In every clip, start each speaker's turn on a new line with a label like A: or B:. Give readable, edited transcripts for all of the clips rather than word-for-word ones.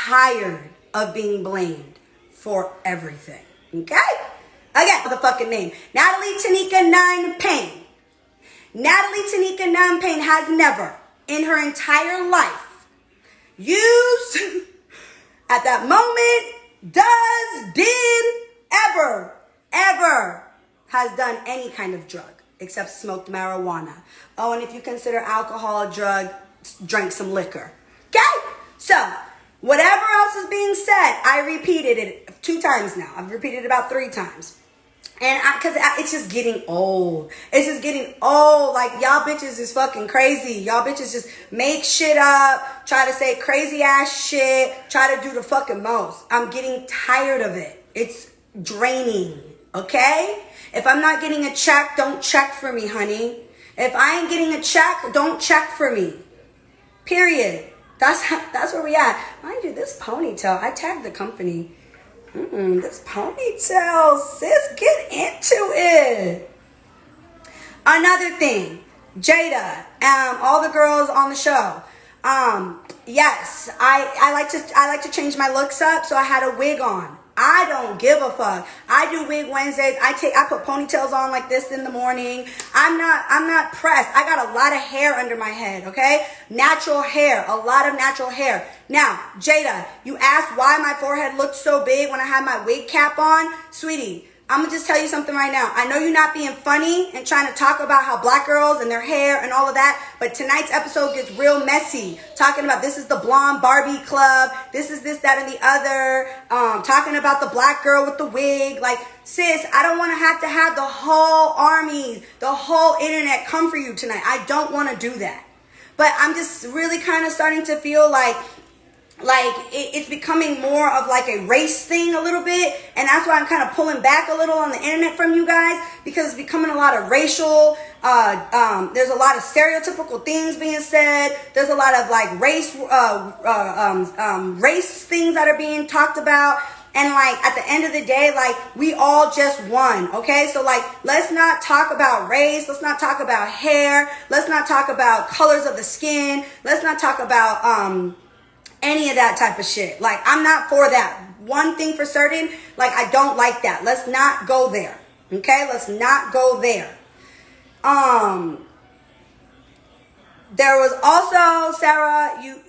A: tired of being blamed for everything. Okay? Again, the fucking name. Natalie Tanika Nunn Payne. Natalie Tanika Nunn Payne has never in her entire life used at that moment, does, did, ever has done any kind of drug except smoked marijuana. Oh, and if you consider alcohol a drug, drank some liquor. Okay? So, whatever else is being said, I repeated it 2 times now. I've repeated it about 3 times. And because it's just getting old. It's just getting old. Like, y'all bitches is fucking crazy. Y'all bitches just make shit up, try to say crazy ass shit, try to do the fucking most. I'm getting tired of it. It's draining, okay? If I'm not getting a check, don't check for me, honey. If I ain't getting a check, don't check for me. Period. That's where we at. Mind you, this ponytail, I tagged the company. This ponytail, sis, get into it. Another thing, Jada, all the girls on the show. Yes, I like to change my looks up, so I had a wig on. I don't give a fuck. I do wig Wednesdays. I put ponytails on like this in the morning. I'm not pressed. I got a lot of hair under my head, okay? Natural hair, a lot of natural hair. Now, Jada, you asked why my forehead looked so big when I had my wig cap on. Sweetie, I'm gonna just tell you something right now. I know you're not being funny and trying to talk about how black girls and their hair and all of that, but tonight's episode gets real messy. Talking about this is the blonde Barbie club, this is this, that, and the other. Talking about the black girl with the wig. Like, sis, I don't want to have the whole army, the whole internet come for you tonight. I don't want to do that. But I'm just really kind of starting to feel like it's becoming more of like a race thing a little bit, and that's why I'm kind of pulling back a little on the internet from you guys, because it's becoming a lot of racial, there's a lot of stereotypical things being said, there's a lot of like race things that are being talked about, and like at the end of the day, like we all just won, okay? So like, let's not talk about race, let's not talk about hair, let's not talk about colors of the skin, let's not talk about any of that type of shit. Like, I'm not for that. One thing for certain, like, I don't like that. Let's not go there. Okay? Let's not go there. There was also, Sarah, you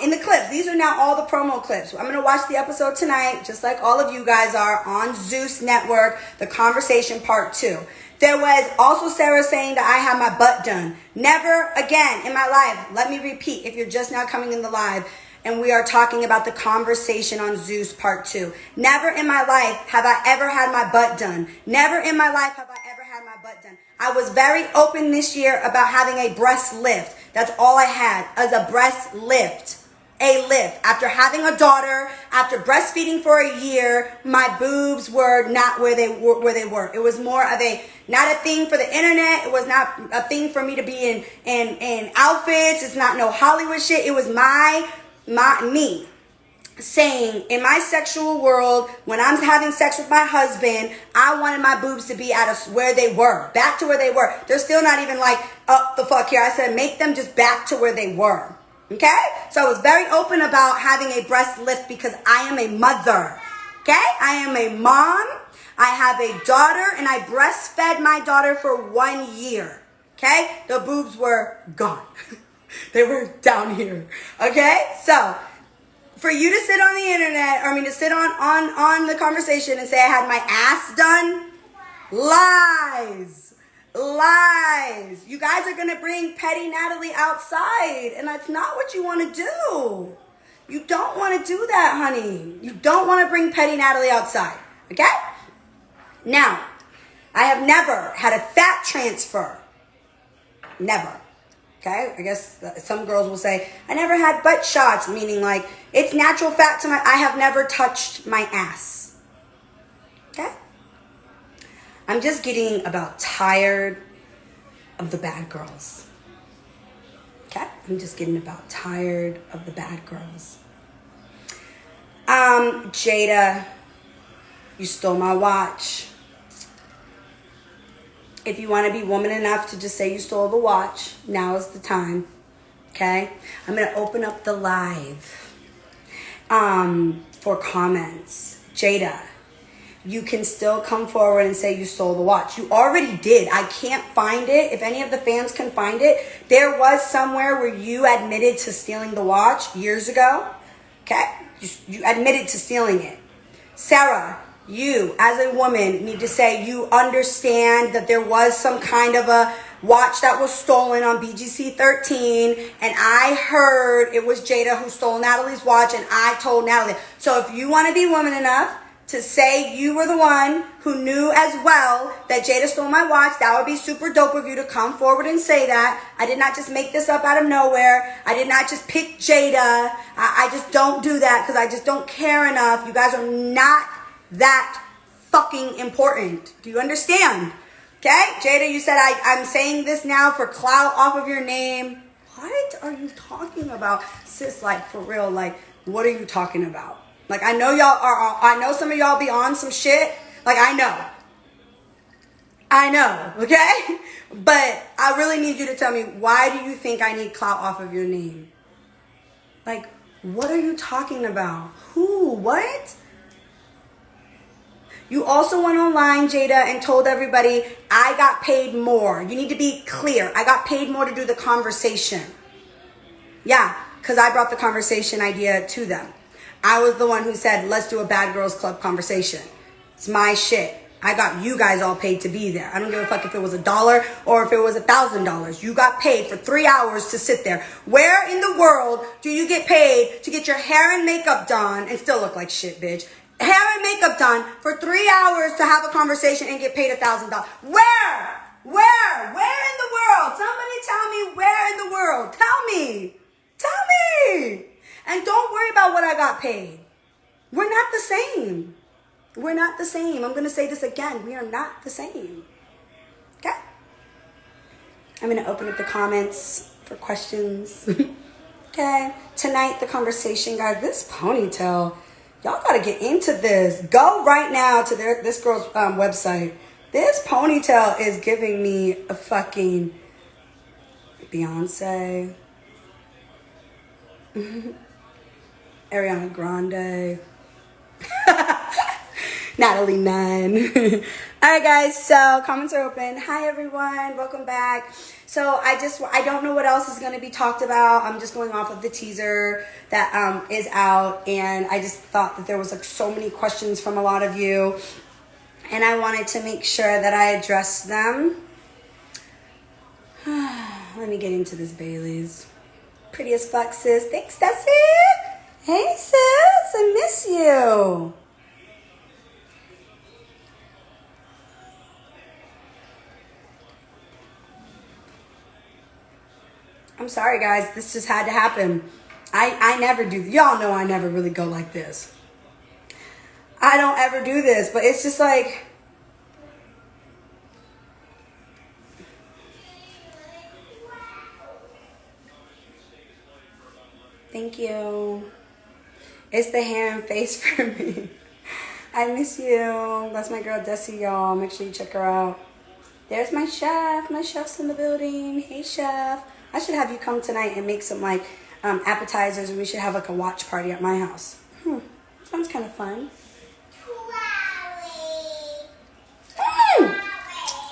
A: in the clips. These are now all the promo clips. I'm going to watch the episode tonight, just like all of you guys are, on Zeus Network, The Conversation Part 2. There was also Sarah saying that I had my butt done. Never again in my life. Let me repeat, if you're just now coming in the live, and we are talking about The Conversation on Zeus Part 2. Never in my life have I ever had my butt done. Never in my life have I ever had my butt done. I was very open this year about having a breast lift. That's all I had, as a breast lift. A lift. After having a daughter, after breastfeeding for a year, my boobs were not where they were. It was more of not a thing for the internet. It was not a thing for me to be in outfits. It's not no Hollywood shit. It was me saying, in my sexual world, when I'm having sex with my husband, I wanted my boobs to be where they were, back to where they were. They're still not even like up the fuck here. I said, make them just back to where they were. Okay? So I was very open about having a breast lift because I am a mother. Okay? I am a mom. I have a daughter, and I breastfed my daughter for 1 year. Okay? The boobs were gone. They were down here. Okay? So, for you to sit on the internet, to sit on The Conversation and say I had my ass done, lies. Lies. You guys are going to bring petty Natalie outside, and that's not what you want to do. You don't want to do that, honey. You don't want to bring petty Natalie outside. Okay? Now, I have never had a fat transfer. Never. Okay, I guess some girls will say, I never had butt shots, meaning like, it's natural fat to I have never touched my ass. Okay? I'm just getting about tired of the bad girls. Okay? I'm just getting about tired of the bad girls. Jada, you stole my watch. If you want to be woman enough to just say you stole the watch, now is the time. Okay? I'm going to open up the live. for comments. Jada, you can still come forward and say you stole the watch. You already did. I can't find it. If any of the fans can find it, there was somewhere where you admitted to stealing the watch years ago. Okay? You admitted to stealing it. Sarah, you, as a woman, need to say you understand that there was some kind of a watch that was stolen on BGC 13, and I heard it was Jada who stole Natalie's watch, and I told Natalie. So if you want to be woman enough to say you were the one who knew as well that Jada stole my watch, that would be super dope of you to come forward and say that. I did not just make this up out of nowhere. I did not just pick Jada. I just don't do that because I just don't care enough. You guys are not that fucking important. Do you understand? Okay? Jada, you said I'm saying this now for clout off of your name. What are you talking about? Sis, like, for real, like, what are you talking about? Like, I know y'all are, I know some of y'all be on some shit. Like, I know, okay? But I really need you to tell me, why do you think I need clout off of your name? Like, what are you talking about? Who? What? You also went online, Jada, and told everybody, I got paid more. You need to be clear. I got paid more to do the conversation. Yeah, because I brought the conversation idea to them. I was the one who said, let's do a Bad Girls Club conversation. It's my shit. I got you guys all paid to be there. I don't give a fuck if it was $1 or if it was $1,000. You got paid for 3 hours to sit there. Where in the world do you get paid to get your hair and makeup done and still look like shit, bitch? Hair and makeup done for 3 hours to have a conversation and get paid $1,000. Where? Where in the world? Somebody tell me where in the world. Tell me. And don't worry about what I got paid. We're not the same. We're not the same. I'm going to say this again. We are not the same. Okay? I'm going to open up the comments for questions. Okay? Tonight, the conversation, guys, this ponytail, y'all got to get into this. Go right now to this girl's website. This ponytail is giving me a fucking Beyonce. Ariana Grande. Natalie Nunn. All right, guys, so comments are open. Hi, everyone. Welcome back. So I don't know what else is going to be talked about. I'm just going off of the teaser that is out, and I just thought that there was like so many questions from a lot of you, and I wanted to make sure that I addressed them. Let me get into this Bailey's. Pretty as fuck, sis. Thanks, Desi. Hey, sis. I miss you. I'm sorry, guys. This just had to happen. I never do. Y'all know I never really go like this. I don't ever do this, but it's just like... Thank you. It's the hair and face for me. I miss you. That's my girl, Desi, y'all. Make sure you check her out. There's my chef. My chef's in the building. Hey, chef. I should have you come tonight and make some, like, appetizers, and we should have, like, a watch party at my house. Sounds kind of fun.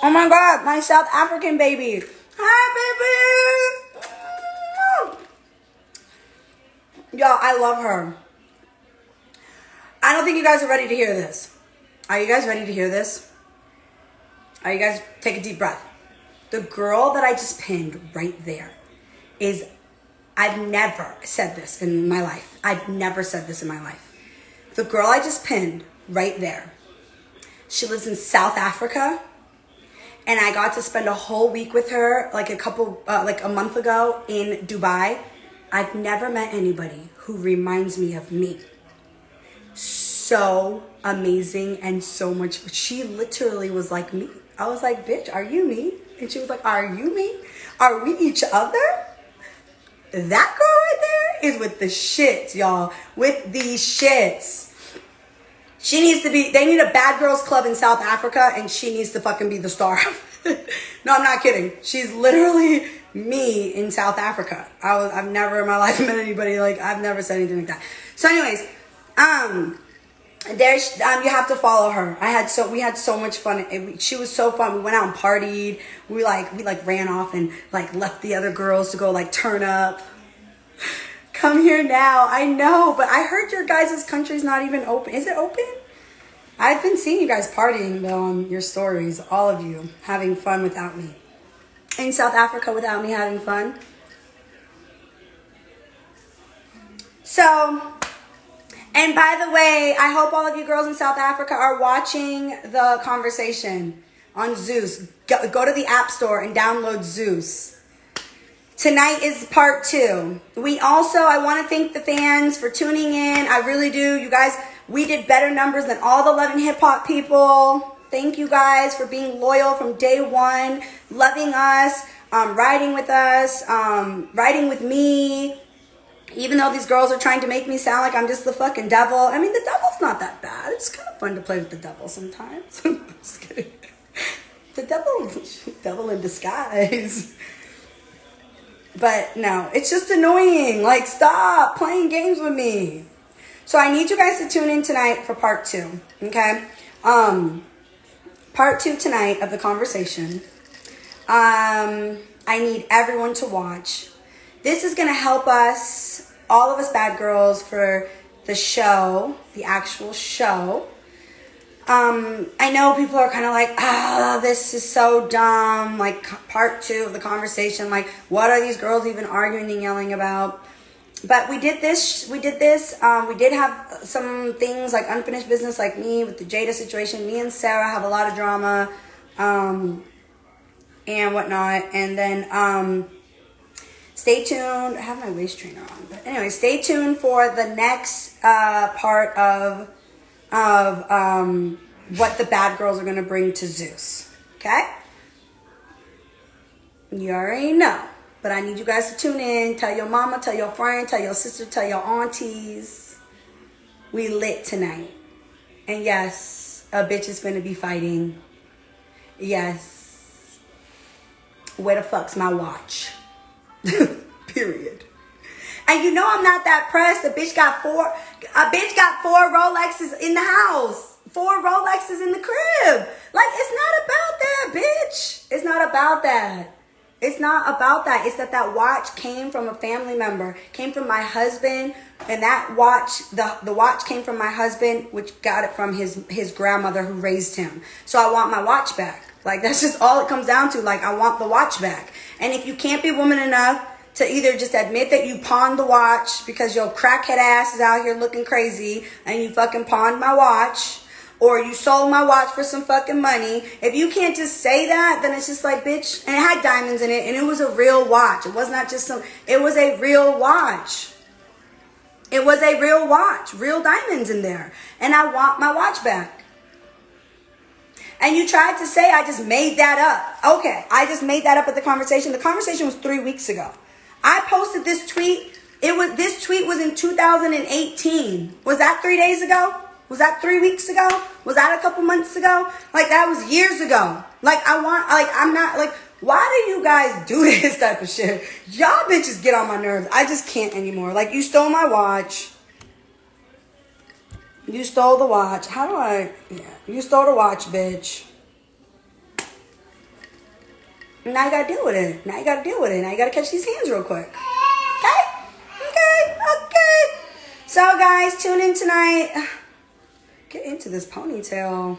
A: Oh, my God. My South African baby. Hi, baby. Y'all, I love her. I don't think you guys are ready to hear this. Are you guys ready to hear this? Are you guys, take a deep breath. The girl that I just pinned right there is, I've never said this in my life. I've never said this in my life. The girl I just pinned right there, she lives in South Africa, and I got to spend a whole week with her like a month ago in Dubai. I've never met anybody who reminds me of me. So amazing and so much. She literally was like me. I was like, bitch, are you me? And she was like, are you me? Are we each other? That girl right there is with the shits, y'all. With these shits. She needs to be, they need a Bad Girls Club in South Africa, and she needs to fucking be the star. No, I'm not kidding. She's literally me in South Africa. I've never in my life met anybody like, I've never said anything like that. So anyways, you have to follow her. We had so much fun. She was so fun. We went out and partied. We ran off and like left the other girls to go like turn up. Come here now. I know, but I heard your guys' country's not even open. Is it open? I've been seeing you guys partying though on your stories, all of you having fun without me. In South Africa without me having fun. So, and by the way, I hope all of you girls in South Africa are watching the conversation on Zeus. Go to the App Store and download Zeus. Tonight is part 2. I want to thank the fans for tuning in. I really do. You guys, we did better numbers than all the Love and Hip Hop people. Thank you guys for being loyal from day one, loving us, riding with us, riding with me. Even though these girls are trying to make me sound like I'm just the fucking devil. I mean, the devil's not that bad. It's kind of fun to play with the devil sometimes. Just kidding. The devil in disguise. But no, it's just annoying. Like, stop playing games with me. So I need you guys to tune in tonight for part 2. Okay? Part 2 tonight of the conversation. I need everyone to watch. This is going to help us, all of us bad girls, for the show, the actual show. I know people are kind of like, this is so dumb. Like, part 2 of the conversation. Like, what are these girls even arguing and yelling about? But we did this. We did have some things like unfinished business, like me with the Jada situation. Me and Sarah have a lot of drama, and whatnot. And then, stay tuned. I have my waist trainer on, but anyway, stay tuned for the next part of what the bad girls are gonna bring to Zeus. Okay? You already know. But I need you guys to tune in. Tell your mama, tell your friend, tell your sister, tell your aunties. We lit tonight. And yes, a bitch is gonna be fighting. Yes. Where the fuck's my watch? Period. And you know I'm not that pressed. A bitch got four Rolexes in the house. 4 Rolexes in the crib. Like, it's not about that, bitch. It's not about that. It's not about that. It's that watch came from a family member, came from my husband, and that watch, the watch came from my husband, which got it from his grandmother who raised him. So I want my watch back. Like, that's just all it comes down to. Like, I want the watch back. And if you can't be woman enough to either just admit that you pawned the watch because your crackhead ass is out here looking crazy and you fucking pawned my watch, or you sold my watch for some fucking money. If you can't just say that, then it's just like, bitch. And it had diamonds in it, and it was a real watch. It was not just it was a real watch. It was a real watch. Real diamonds in there. And I want my watch back. And you tried to say I just made that up. Okay, I just made that up at the conversation. The conversation was 3 weeks ago. I posted this tweet. This tweet was in 2018. Was that 3 days ago? Was that 3 weeks ago? Was that a couple months ago? Like, that was years ago. Like, I'm not, like, why do you guys do this type of shit? Y'all bitches get on my nerves. I just can't anymore. Like, you stole my watch. You stole the watch. You stole the watch, bitch. Now you gotta deal with it. Now you gotta catch these hands real quick. Okay. So, guys, tune in tonight. Get into this ponytail.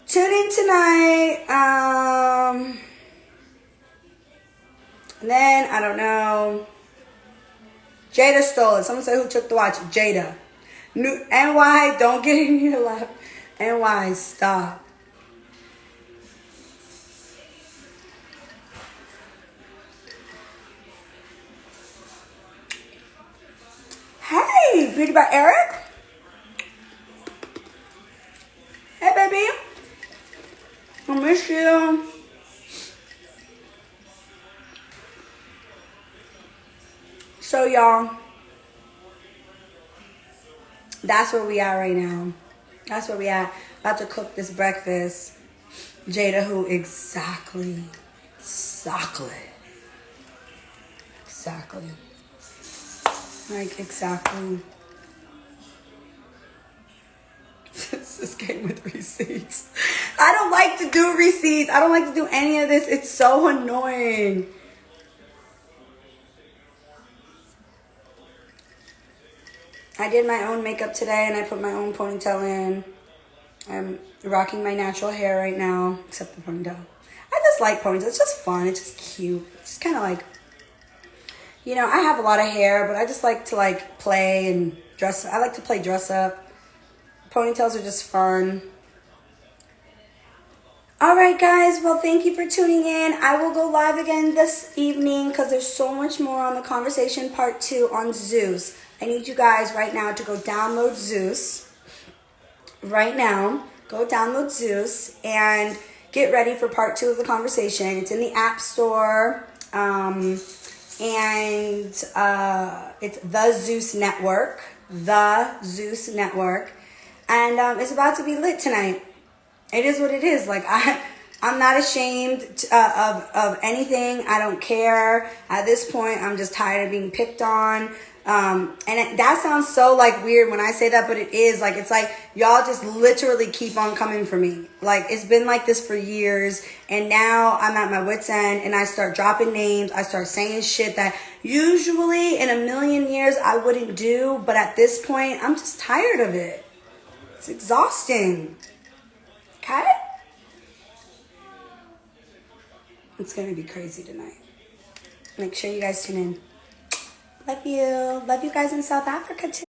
A: Tune in tonight. And then, I don't know. Jada stole it. Someone said, who took the watch? Jada. NY, don't get in your lap. NY, stop. Hey, Beauty by Eric. Hey, baby. I miss you. So, y'all, that's where we are right now. That's where we at. About to cook this breakfast. Jada, who exactly. Exactly. Like, exactly. This came with receipts. I don't like to do receipts. I don't like to do any of this. It's so annoying. I did my own makeup today and I put my own ponytail in. I'm rocking my natural hair right now, except the ponytail. I just like ponytails. It's just fun. It's just cute. It's kind of like, you know, I have a lot of hair, but I just like to like play and dress. I like to play dress up. Ponytails are just fun. All right, guys. Well, thank you for tuning in. I will go live again this evening because there's so much more on the conversation part 2 on Zeus. I need you guys right now to go download Zeus. Right now, go download Zeus and get ready for part 2 of the conversation. It's in the App Store. And it's the Zeus Network. The Zeus Network. And it's about to be lit tonight. It is what it is. Like, I'm not ashamed of anything. I don't care. At this point, I'm just tired of being picked on. That sounds so like weird when I say that, but it is like, it's like y'all just literally keep on coming for me. Like, it's been like this for years, and now I'm at my wit's end and I start dropping names. I start saying shit that usually in a million years I wouldn't do, but at this point I'm just tired of it. It's exhausting. Okay? It's gonna be crazy tonight. Make sure you guys tune in. Love you. Love you guys in South Africa too.